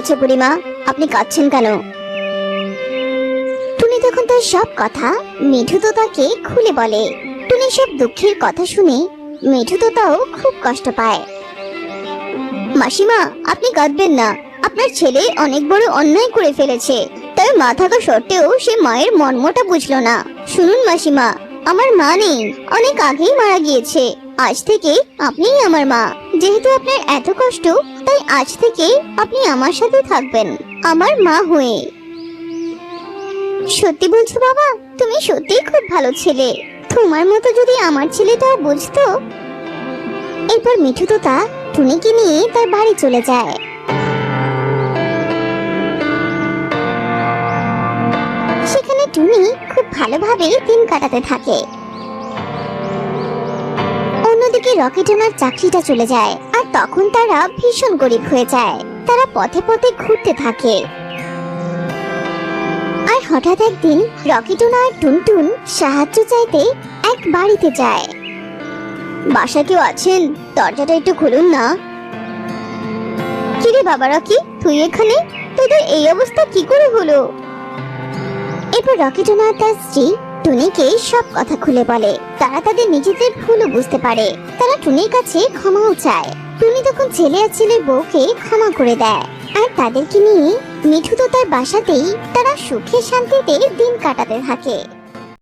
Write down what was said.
হয়েছে বুড়িমা, আপনি কাঁদছেন কেন? টুনি তখন তার সব কথা মিঠু তোতাকে খুলে বলে। টুনি সব দুঃখের কথা শুনে মিঠু তোতাও খুব কষ্ট পায়। মাসিমা, আপনি কাঁদবেন না। আপনার ছেলে অনেক বড় অন্যায় করে ফেলেছে। তার মা থাকা সত্ত্বেও সে মায়ের মর্মটা বুঝলো না। শুনুন মাসিমা, আমার মা নেই, অনেক আগেই মারা গিয়েছে। আজ থেকে আপনিই আমার মা। যেহেতু আপনার এত কষ্ট, তাই আজ থেকে আপনি আমার সাথে থাকবেন, আমার মা হয়ে। সত্যি বলছো বাবা? তুমি সত্যিই খুব ভালো ছেলে। তোমার মতো যদি আমার ছেলেটাও বুঝতো। এরপর মিঠু তোতা টুনিকে নিয়ে তার বাড়ি চলে যায়। সেখানে টুনি খুব ভালোভাবে দিন কাটাতে থাকে। অন্যদিকে রকেটনার চাকরিটা চলে যায়, আর তখন তারা ভীষণ গরিব হয়ে যায়। তারা পথে পথে ঘুরতে থাকে। আর হঠাৎ একদিন রকেটনা আর টুনটুন সাহায্য চাইতে এক বাড়িতে যায়। বাসা কেউ আছেন? দরজাটা একটু খুলুন না। কিরে বাবা রকি, তুই এখানে? তোদের এই অবস্থা কি করে হলো? এরপর রকেটনা তার স্ত্রী টুনিকে সব কথা খুলে বলে। তারা তাদের নিজেদের ভুলও বুঝতে পারে। তারা টুনির কাছে ক্ষমাও চায়। টুনি তখন ছেলে আর ছেলের বউকে ক্ষমা করে দেয়, আর তাদেরকে নিয়ে মিঠু তোতার বাসাতেই তারা সুখে শান্তিতে দিন কাটাতে থাকে।